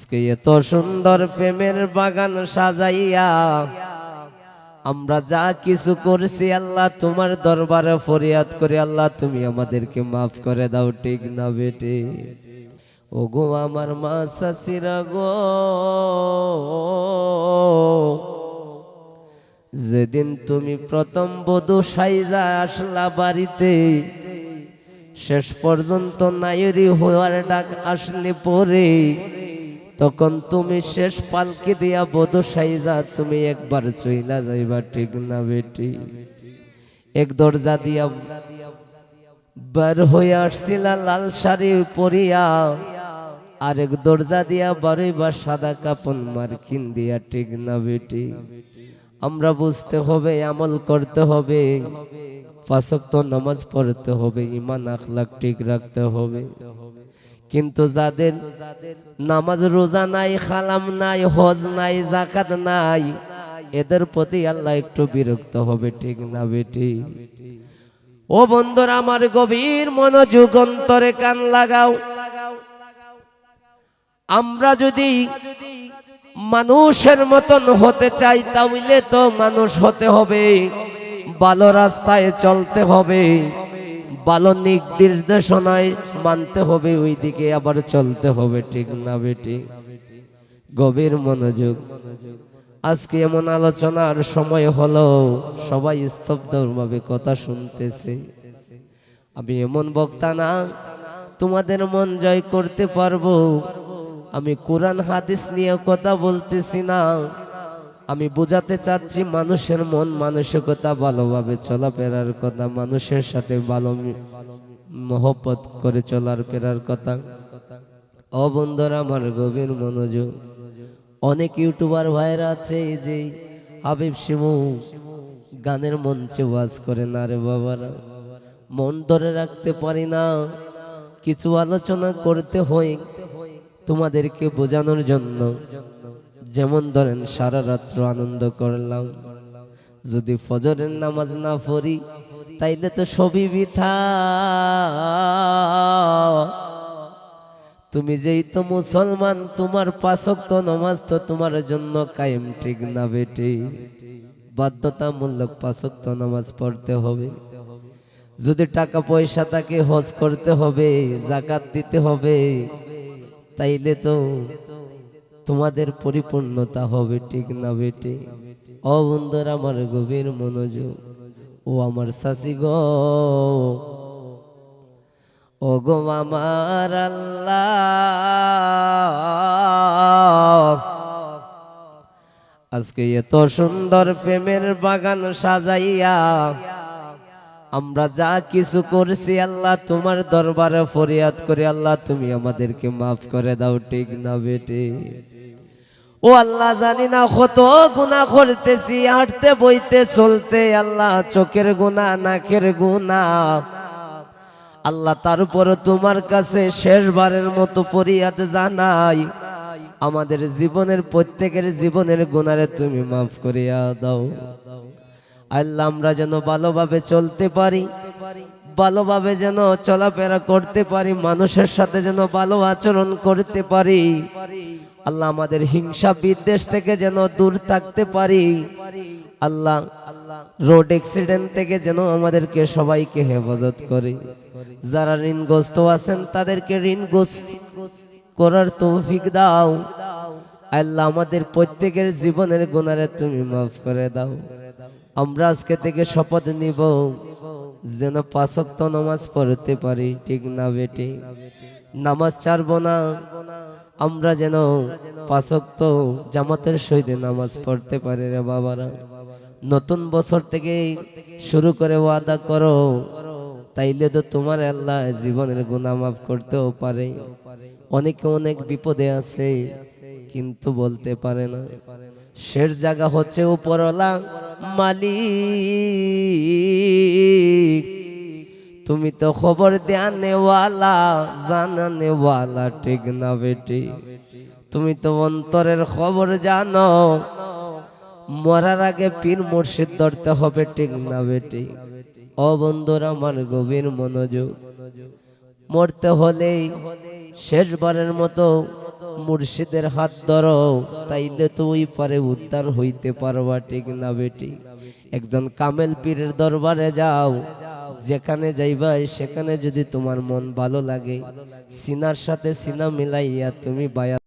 আজকে এত সুন্দর প্রেমের বাগান সাজাইয়া আমরা যা কিছু করছি আল্লাহ তোমার দরবারে ফরিয়াদ করে আল্লাহ তুমি আমাদেরকে মাফ করে দাও, ঠিক না বেটি? ও গো আমার মা শাশিরা গো, যেদিন তুমি প্রথম বধূ সাইজা আসলা বাড়িতে, শেষ পর্যন্ত নায়রি হওয়ার ডাক আসলে পরে, তখন তুমি শেষ পালকি দিয়া বধূ সাইজা তুমি একবার চইলা যাইবা, ঠিক না বেটি? এক দরজা দিয়া বার হয়ে আসছিলা লাল শাড়ি পরিয়া, আরেক দরজা দিয়া বারইবা সাদা কাপন মার্কিন দিয়া, ঠিক না বেটি? আমরা বুঝতে হবে, আমল করতে হবে, 5 ওয়াক্ত নামাজ পড়তে হবে, ঈমান আখলাক ঠিক রাখতে হবে। কিন্তু যাদের নামাজ রোজা নাই, খালাম নাই, হজ নাই, যাকাত নাই, এদের প্রতি আল্লাহ একটু বিরক্ত হবে, ঠিক না বেটি? ও বন্ধুরা আমার, গভীর মনোযোগ অন্তরে কান লাগাও। আমরা যদি মানুষের মতন হতে চাই তাহলে তো মানুষ হতে হবে, ভালো রাস্তায় চলতে হবে, ভালো নির্দেশনায় মানতে হবে, ওই দিকে আবার চলতে হবে, ঠিক না বেটি? গভীর মনোযোগ। আজকে এমন আলোচনার সময় হলো, সবাই স্তব্ধভাবে কথা শুনতেছে। আমি এমন বক্তা না তোমাদের মন জয় করতে পারবো। আমি কোরআন হাদিস নিয়ে কথা বলতেছি না, আমি বোঝাতে চাচ্ছি মানুষের মন মানসিকতা, ভালোভাবে চলাফেরার কথা, মানুষের সাথে ভালো মহব্বত করে চলার ফেরার কথা। ও বন্ধুরা আমার, গভীর মনোযোগ। অনেক ইউটিউবার ভাইরা আছে, এই যে হাবিব শিমু গানের মঞ্চে ওয়াজ করে না রে বাবারা, মন ধরে রাখতে পারি না, কিছু আলোচনা করতে হয় তোমাদেরকে বোঝানোর জন্য। যেমন ধরেন, সারা রাত্র আনন্দ করলাম, যদি ফজরের নামাজ না পড়ি তাইলে তো সবই বৃথা। তুমি যেই তো মুসলমান, তোমার 5 ওয়াক্ত নামাজ তো তোমার জন্য কায়েম, ঠিক না বেটি? বাধ্যতামূলক 5 ওয়াক্ত নামাজ পড়তে হবে। যদি টাকা পয়সা থাকে, হজ করতে হবে, যাকাত দিতে হবে, তাইলে তো তোমাদের পরিপূর্ণতা হবে, ঠিক না বেটি? ও বন্ধুরা আমার, গভীর মনোযোগ। ও আমার শাশি গো, ও গো আমার আল্লাহ, আজকে এত সুন্দর প্রেমের বাগান সাজাইয়া আমরা যা কিছু করছি আল্লাহ তোমার দরবারে ফরিয়াদ করে আল্লাহ তুমি আমাদেরকে মাফ করে দাও, ঠিক না বেটি? ও আল্লাহ, জানি না কত গুনাহ করতেছি, হাঁটতে বইতে চলতে, আল্লাহ চোখের গুনাহ, নাকের গুনাহ, আল্লাহ তারপর তোমার কাছে শেষবারের মতো ফরিয়াদ জানাই, আমাদের জীবনের প্রত্যেকের জীবনের গুনাহে তুমি মাফ করিয়া দাও। আল্লাহ, আমরা যেন ভালোভাবে চলতে পারি, ভালোভাবে যেন চলাফেরা করতে পারি, মানুষের সাথে যেন ভালো আচরণ করতে পারি। আল্লাহ, আমাদের হিংসা বিদ্বেষ থেকে যেন দূর থাকতে পারি। আল্লাহ, রোড অ্যাক্সিডেন্ট থেকে যেন আমাদেরকে সবাইকে হেফাজত করে। যারা ঋণগ্রস্ত আছেন তাদেরকে ঋণগ্রস্ত করার তৌফিক দাও। আল্লাহ, আমাদের প্রত্যেকের জীবনের গুনাহে তুমি মাফ করে দাও। আমরা আজকে থেকে শপথ নিব যেন 5 ওয়াক্ত নামাজ পড়তে পারি, ঠিক না বেটি? নামাজ ছাড়বো না, আমরা যেন 5 ওয়াক্ত জামাতের সহিত নামাজ পড়তে পারি রে বাবারা। নতুন বছর থেকে শুরু করে ওয়াদা করো, তাইলে তো তোমার আল্লাহ জীবনের গুনাহ মাফ করতেও পারে। অনেকে অনেক বিপদে আছে কিন্তু বলতে পারে না। শেষ জায়গা হচ্ছে উপরওয়ালা মালিক, তুমি তো খবর দেওয়ালা, জানানেওয়ালা, ঠিক না বেটি? তুমি তো অন্তরের খবর জানো, মরার আগে পীর মুর্শিদ ধরতে হবে, ঠিক না বেটি? ও বন্ধুরা আমার, গভীর মনোযোগ। মরতে হলেই শেষবারের মতো মুর্শিদের হাত ধরো, তাইলে তো ওই পারে উদ্ধার হইতে পারবা, ঠিক না বেটি? একজন কামেল পীরের দরবারে যাও, যেখানে যাইবা সেখানে যদি তোমার মন ভালো লাগে, সিনার সাথে সিনা মিলাইয়া তুমি বায়াত